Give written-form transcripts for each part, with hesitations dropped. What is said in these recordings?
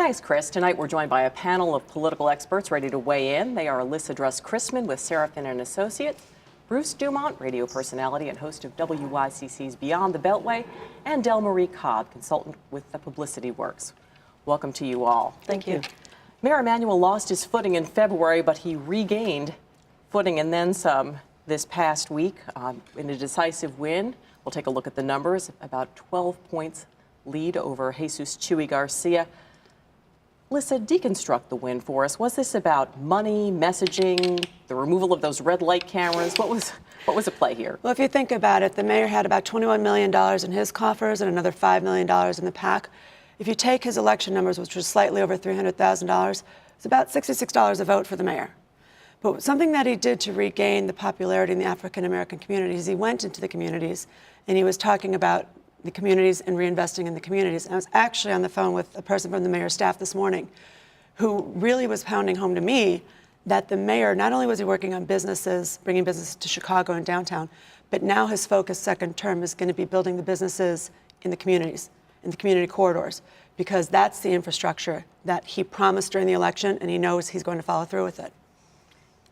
Thanks, Chris. Tonight we're joined by a panel of political experts ready to weigh in. They are Lissa Christman with Seraphin and Associates, Bruce DuMont, radio personality and host of WYCC's Beyond the Beltway, and Delmarie Cobb, consultant with the Publicity Works. Welcome to you all. Thank you. Mayor Emanuel lost his footing in February, but he regained footing and then some this past week in a decisive win. We'll take a look at the numbers. About 12 points lead over Jesus Chuy Garcia. Lissa, deconstruct the win for us. Was this about money, messaging, the removal of those red light cameras? What was at play here? Well, if you think about it, the mayor had about $21 million in his coffers and another $5 million in the PAC. If you take his election numbers, which was slightly over $300,000, it's about $66 a vote for the mayor. But something that he did to regain the popularity in the African-American communities, he went into the communities and he was talking about the communities and reinvesting in the communities. And I was actually on the phone with a person from the mayor's staff this morning who really was pounding home to me that the mayor, not only was he working on businesses, bringing business to Chicago and downtown, but now his focus second term is going to be building the businesses in the communities, in the community corridors, because that's the infrastructure that he promised during the election, and he knows he's going to follow through with it.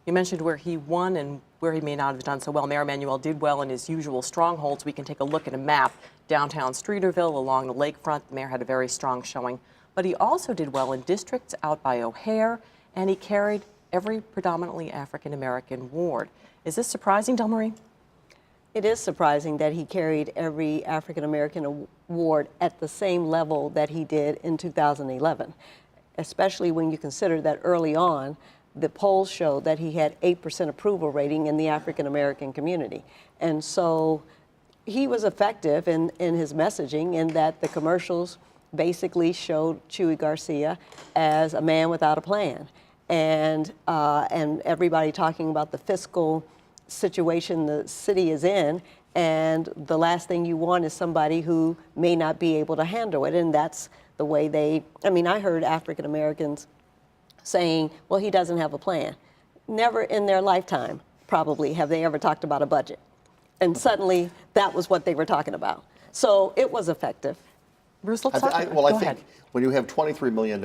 You mentioned where he won and where he may not have done so well. Mayor Emanuel did well in his usual strongholds. We can take a look at a map. Downtown Streeterville along the lakefront, the mayor had a very strong showing. But he also did well in districts out by O'Hare, and he carried every predominantly African-American ward. Is this surprising, Delmarie? It is surprising that he carried every African-American ward at the same level that he did in 2011, especially when you consider that early on, the polls showed that he had 8% approval rating in the African-American community. And so he was effective in his messaging in that the commercials basically showed Chuy Garcia as a man without a plan. And everybody talking about the fiscal situation the city is in, and the last thing you want is somebody who may not be able to handle it. And that's the way I heard African Americans saying, well, he doesn't have a plan. Never in their lifetime, probably, have they ever talked about a budget. And suddenly, that was what they were talking about. So it was effective. Bruce, let's talk. I think when you have $23 million,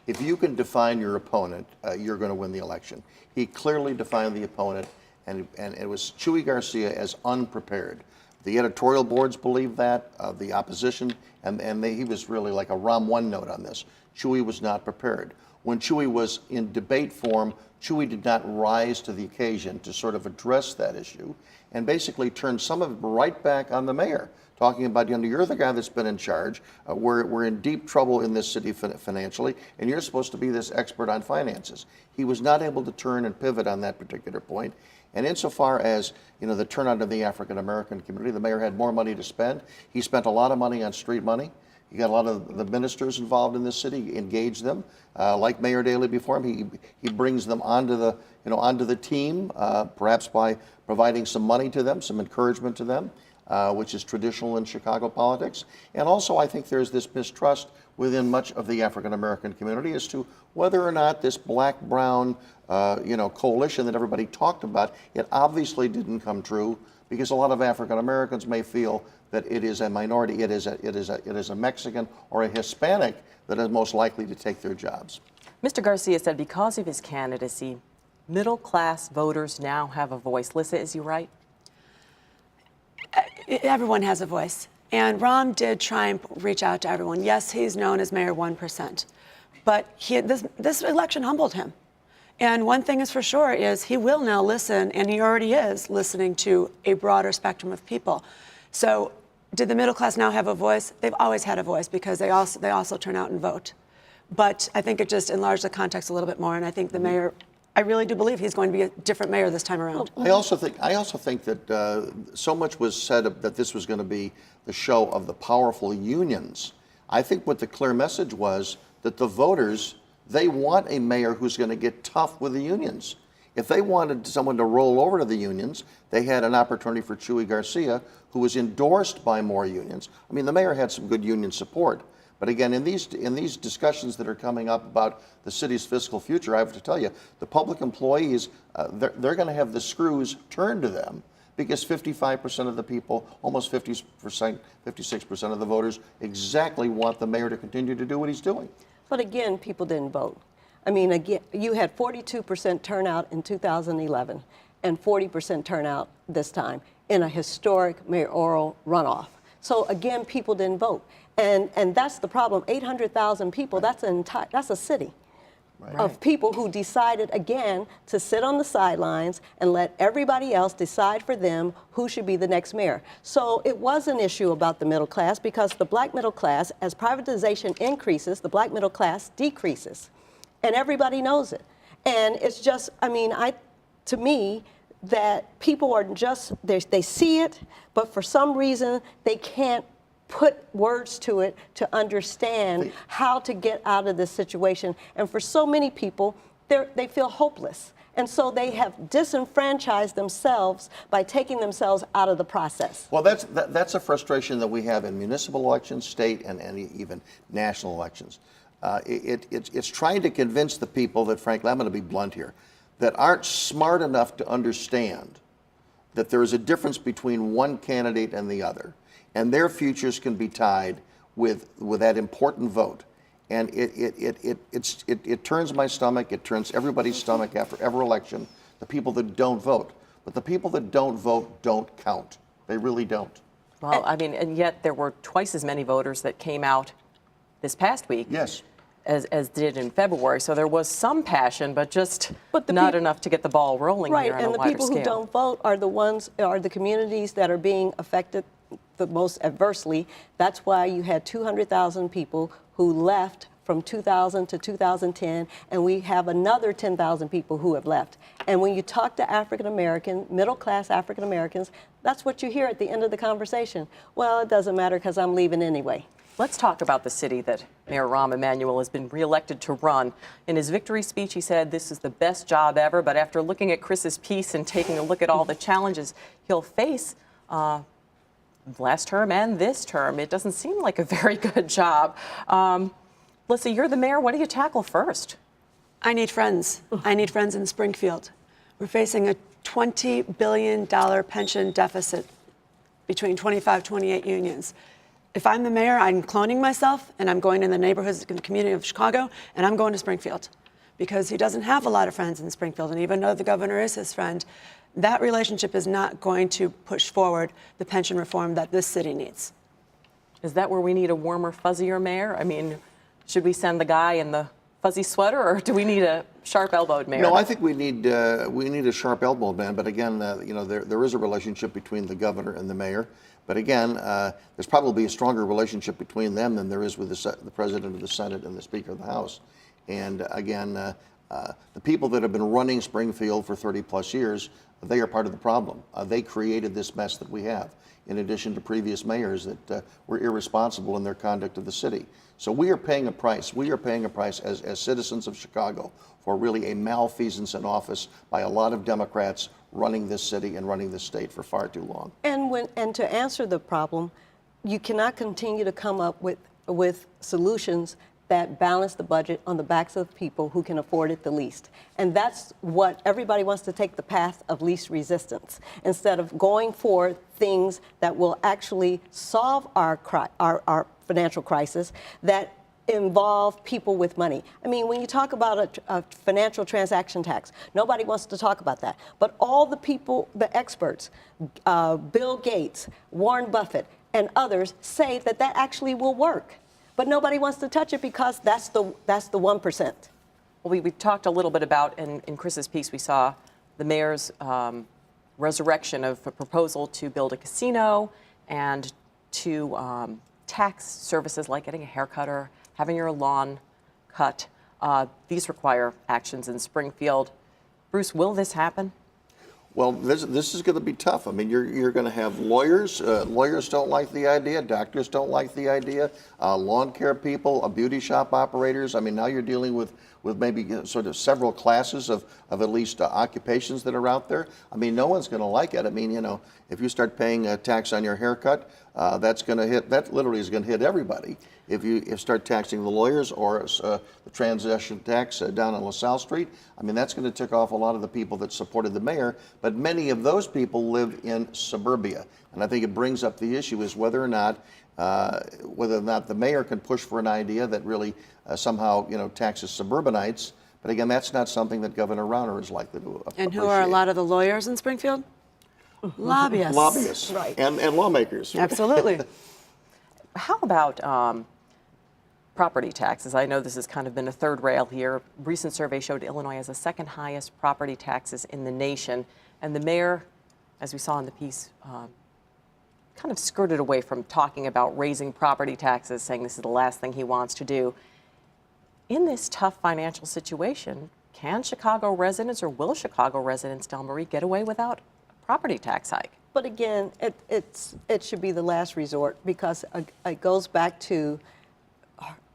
if you can define your opponent, you're going to win the election. He clearly defined the opponent, and it was Chuy Garcia as unprepared. The editorial boards believed that, the opposition, and he was really like a ROM 1 note on this. Chuy was not prepared. When Chuy was in debate form, Chuy did not rise to the occasion to sort of address that issue and basically turned some of it right back on the mayor, talking about, you're the guy that's been in charge. We're in deep trouble in this city financially, and you're supposed to be this expert on finances. He was not able to turn and pivot on that particular point. And insofar as, the turnout of the African-American community, the mayor had more money to spend. He spent a lot of money on street money. He got a lot of the ministers involved in this city, engaged them. Like Mayor Daley before him, he brings them onto the team, perhaps by providing some money to them, some encouragement to them, which is traditional in Chicago politics. And also, I think there's this mistrust within much of the African-American community as to whether or not this black-brown, coalition that everybody talked about, it obviously didn't come true, because a lot of African-Americans may feel that it is a minority, it is a Mexican or a Hispanic that is most likely to take their jobs. Mr. Garcia said because of his candidacy, middle-class voters now have a voice. Lissa, is he right? Everyone has a voice. And Rahm did try and reach out to everyone. Yes, he's known as Mayor 1%. But this election humbled him. And one thing is for sure is he will now listen, and he already is listening to a broader spectrum of people. So did the middle class now have a voice? They've always had a voice because they also turn out and vote. But I think it just enlarged the context a little bit more, and I think the mayor, I really do believe he's going to be a different mayor this time around. I also think that so much was said that this was going to be the show of the powerful unions. I think what the clear message was that the voters, they want a mayor who's going to get tough with the unions. If they wanted someone to roll over to the unions, they had an opportunity for Chuy Garcia, who was endorsed by more unions. I mean, the mayor had some good union support. But again, in these discussions that are coming up about the city's fiscal future, I have to tell you, the public employees, they're going to have the screws turned to them, because 55% of the people, almost 50%, 56% of the voters exactly want the mayor to continue to do what he's doing. But again, people didn't vote. I mean, again, you had 42% turnout in 2011 and 40% turnout this time in a historic mayoral runoff. So again, people didn't vote. And that's the problem. 800,000 people, that's a city. Right. Of people who decided again to sit on the sidelines and let everybody else decide for them who should be the next mayor. So it was an issue about the middle class because the black middle class, as privatization increases, the black middle class decreases. And everybody knows it. And it's just, I mean, to me, that people are just, they see it, but for some reason they can't put words to it to understand how to get out of this situation. And for so many people, they feel hopeless. And so they have disenfranchised themselves by taking themselves out of the process. Well, that's a frustration that we have in municipal elections, state, and even national elections. It's trying to convince the people that, frankly, I'm going to be blunt here, that aren't smart enough to understand that there is a difference between one candidate and the other. And their futures can be tied with that important vote. And it turns my stomach, it turns everybody's stomach after every election, the people that don't vote. But the people that don't vote don't count. They really don't. Well, I mean, and yet there were twice as many voters that came out this past week. Yes. As did in February. So there was some passion, but just not enough to get the ball rolling here on a wider scale. Right, and the people who don't vote are the communities that are being affected the most adversely. That's why you had 200,000 people who left from 2000 to 2010, and we have another 10,000 people who have left. And when you talk to African American, middle class African Americans, that's what you hear at the end of the conversation. Well, it doesn't matter because I'm leaving anyway. Let's talk about the city that Mayor Rahm Emanuel has been reelected to run. In his victory speech, he said this is the best job ever, but after looking at Chris's piece and taking a look at all the challenges he'll face last term and this term, it doesn't seem like a very good job. Lissa, you're the mayor. What do you tackle first? I need friends. I need friends in Springfield. We're facing a $20 billion pension deficit between 25, 28 unions. If I'm the mayor, I'm cloning myself, and I'm going in the neighborhoods in the community of Chicago, and I'm going to Springfield because he doesn't have a lot of friends in Springfield. And even though the governor is his friend, that relationship is not going to push forward the pension reform that this city needs. Is that where we need a warmer, fuzzier mayor? I mean, should we send the guy in the fuzzy sweater, or do we need a sharp-elbowed mayor? No, I think we need a sharp-elbowed man. But again, there is a relationship between the governor and the mayor. But again, there's probably a stronger relationship between them than there is with the president of the Senate and the Speaker of the House. And again, the people that have been running Springfield for 30-plus years, they are part of the problem. They created this mess that we have, in addition to previous mayors that were irresponsible in their conduct of the city. So we are paying a price. We are paying a price as citizens of Chicago for really a malfeasance in office by a lot of Democrats running this city and running this state for far too long. And to answer the problem, you cannot continue to come up with solutions that balance the budget on the backs of people who can afford it the least. And that's what everybody wants to take the path of least resistance instead of going for things that will actually solve our financial crisis that involve people with money. I mean, when you talk about a financial transaction tax, nobody wants to talk about that. But all the people, the experts, Bill Gates, Warren Buffett, and others say that actually will work. But nobody wants to touch it because that's the 1%. Well, we talked a little bit about, in Chris's piece, we saw the mayor's resurrection of a proposal to build a casino and to tax services like getting a haircut or having your lawn cut. These require actions in Springfield. Bruce, will this happen? Well, this is going to be tough. I mean, you're going to have lawyers. Lawyers don't like the idea. Doctors don't like the idea. Lawn care people, beauty shop operators. I mean, now you're dealing with maybe sort of several classes of at least occupations that are out there. I mean, no one's going to like it. I mean, if you start paying a tax on your haircut, that's going to hit, that literally is going to hit everybody. If you start taxing the lawyers or the transaction tax down on LaSalle Street, I mean, that's going to tick off a lot of the people that supported the mayor, but many of those people live in suburbia. And I think it brings up the issue is whether or not the mayor can push for an idea that really somehow, taxes suburbanites. But again, that's not something that Governor Rauner is likely to appreciate. And who are a lot of the lawyers in Springfield? Lobbyists. Lobbyists. Right. And lawmakers. Absolutely. How about property taxes? I know this has kind of been a third rail here. A recent survey showed Illinois has the second highest property taxes in the nation. And the mayor, as we saw in the piece, kind of skirted away from talking about raising property taxes, saying this is the last thing he wants to do. In this tough financial situation, can Chicago residents or will Chicago residents, Delmarie, get away without a property tax hike? But again, it should be the last resort because it goes back to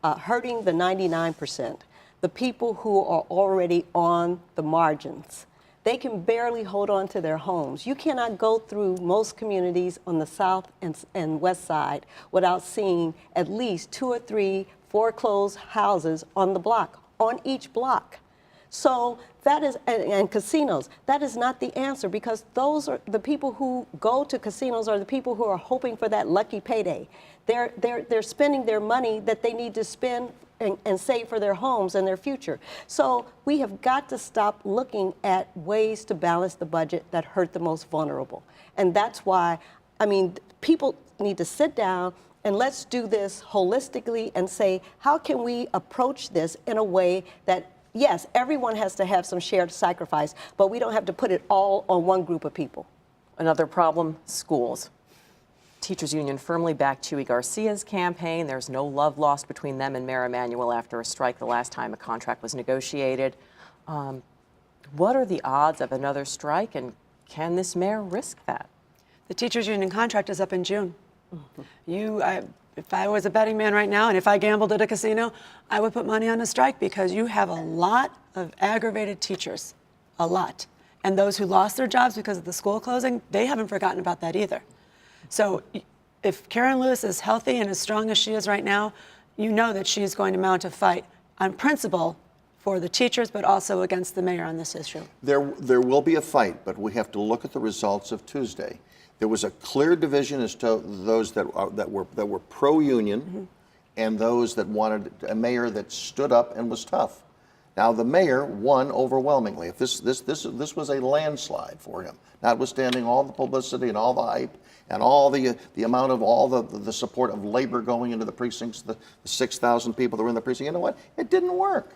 hurting the 99%, the people who are already on the margins. They can barely hold on to their homes. You cannot go through most communities on the south and west side without seeing at least 2 or 3 foreclosed houses on the block, on each block. So that is, and casinos, that is not the answer because those are the people who go to casinos are the people who are hoping for that lucky payday. They're spending their money that they need to spend and save for their homes and their future. So we have got to stop looking at ways to balance the budget that hurt the most vulnerable. And that's why, I mean, people need to sit down and let's do this holistically and say, how can we approach this in a way that, yes, everyone has to have some shared sacrifice, but we don't have to put it all on one group of people. Another problem, schools. Teachers Union firmly backed Chuy Garcia's campaign. There's no love lost between them and Mayor Emanuel after a strike the last time a contract was negotiated. What are the odds of another strike, and can this mayor risk that? The teachers union contract is up in June. If I was a betting man right now and if I gambled at a casino, I would put money on a strike because you have a lot of aggravated teachers, a lot. And those who lost their jobs because of the school closing, they haven't forgotten about that either. So if Karen Lewis is healthy and as strong as she is right now, you know that she's going to mount a fight on principle for the teachers, but also against the mayor on this issue. There will be a fight, but we have to look at the results of Tuesday. There was a clear division as to those that were pro-union and those that wanted a mayor that stood up and was tough. Now the mayor won overwhelmingly. If this was a landslide for him, notwithstanding all the publicity and all the hype and all the amount of all the support of labor going into the precincts, the 6,000 people that were in the precinct. You know what? It didn't work.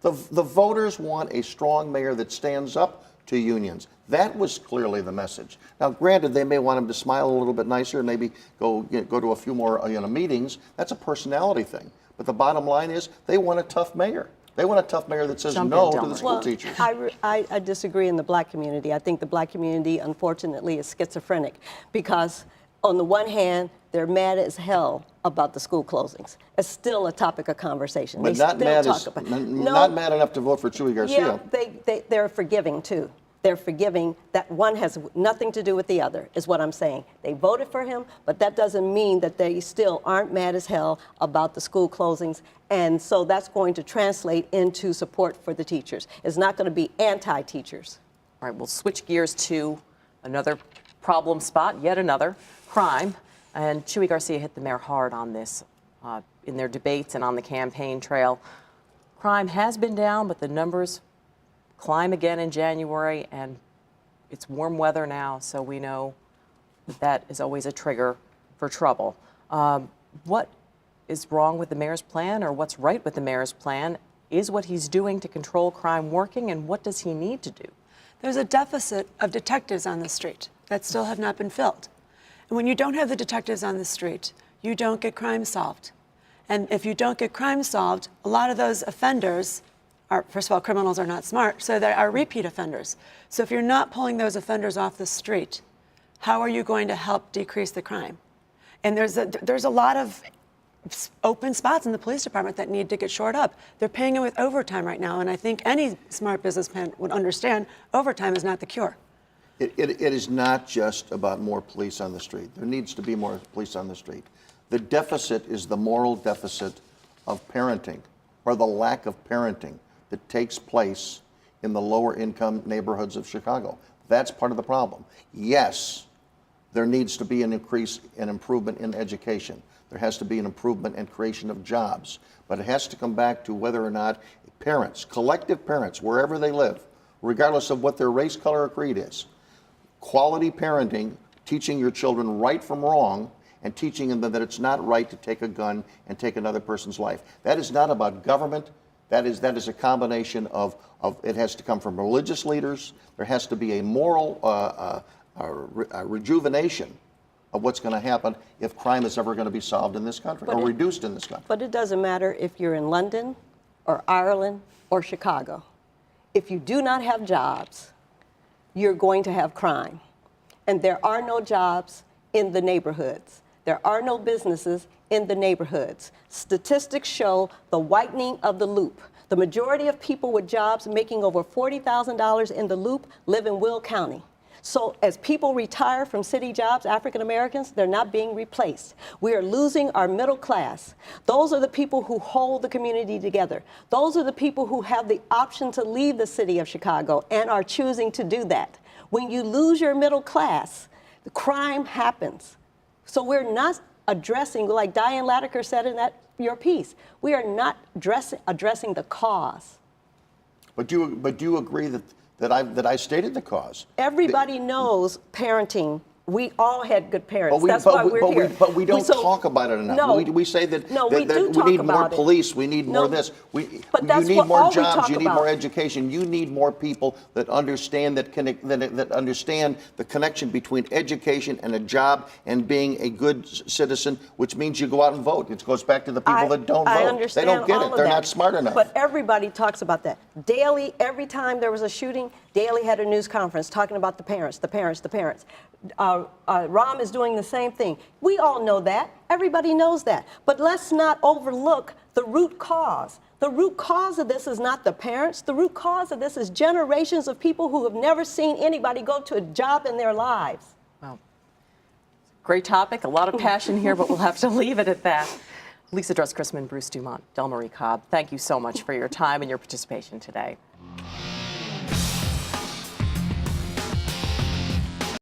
The voters want a strong mayor that stands up to unions. That was clearly the message. Now, granted, they may want him to smile a little bit nicer and maybe go to a few more meetings. That's a personality thing. But the bottom line is they want a tough mayor. They want a tough mayor that says no to the school teachers. I disagree in the black community. I think the black community, unfortunately, is schizophrenic because on the one hand, they're mad as hell about the school closings. It's still a topic of conversation. But not mad enough to vote for Chuy Garcia. Yeah, they're forgiving too. They're forgiving. That one has nothing to do with the other, is what I'm saying. They voted for him, but that doesn't mean that they still aren't mad as hell about the school closings. And so that's going to translate into support for the teachers. It's not going to be anti-teachers. All right, we'll switch gears to another problem spot, yet another, crime. And Chuy Garcia hit the mayor hard on this in their debates and on the campaign trail. Crime has been down, but the numbers climb again in January, and it's warm weather now, so we know that is always a trigger for trouble. What is wrong with the mayor's plan, or what's right with the mayor's plan? Is what he's doing to control crime working, and what does he need to do? There's a deficit of detectives on the street that still have not been filled. And when you don't have the detectives on the street, you don't get crime solved. And if you don't get crime solved, a lot of those offenders are, first of all, criminals are not smart, so they are repeat offenders. So if you're not pulling those offenders off the street, how are you going to help decrease the crime? And there's a lot of open spots in the police department that need to get shored up. They're paying it with overtime right now, and I think any smart businessman would understand overtime is not the cure. It is not just about more police on the street. There needs to be more police on the street. The deficit is the moral deficit of parenting, or the lack of parenting that takes place in the lower income neighborhoods of Chicago. That's part of the problem. Yes, there needs to be an increase and improvement in education. There has to be an improvement and creation of jobs. But it has to come back to whether or not parents, collective parents, wherever they live, regardless of what their race, color, or creed is, quality parenting, teaching your children right from wrong, and teaching them that it's not right to take a gun and take another person's life. That is not about government. That is a combination of it has to come from religious leaders. There has to be a moral rejuvenation of what's going to happen if crime is ever going to be solved in this country or reduced in this country. But it doesn't matter if you're in London or Ireland or Chicago. If you do not have jobs, you're going to have crime. And there are no jobs in the neighborhoods. There are no businesses in the neighborhoods. Statistics show the whitening of the loop. The majority of people with jobs making over $40,000 in the loop live in Will County. So as people retire from city jobs, African Americans, they're not being replaced. We are losing our middle class. Those are the people who hold the community together. Those are the people who have the option to leave the city of Chicago and are choosing to do that. When you lose your middle class, the crime happens. So we're not addressing, like Diane Latiker said in your piece, we are not addressing the cause. But do you agree that I stated the cause? Everybody knows parenting. We all had good parents. That's But why we're here. But we don't talk about it enough. No, we say that, we need more police, we need more this. You need more jobs, you need more education, you need more people that understand that understand the connection between education and a job and being a good citizen, which means you go out and vote. It goes back to the people that don't I vote. understand They don't get all it. of They're that. not smart enough. But everybody talks about that. Daily, every time there was a shooting, Daily had a news conference talking about the parents, the parents, the parents. Rahm is doing the same thing. We all know that. Everybody knows that. But let's not overlook the root cause. The root cause of this is not the parents. The root cause of this is generations of people who have never seen anybody go to a job in their lives. Wow. Great topic, a lot of passion here, but we'll have to leave it at that. Lissa, Druse, Christman, Bruce, DuMont, Delmarie, Cobb, thank you so much for your time and your participation today.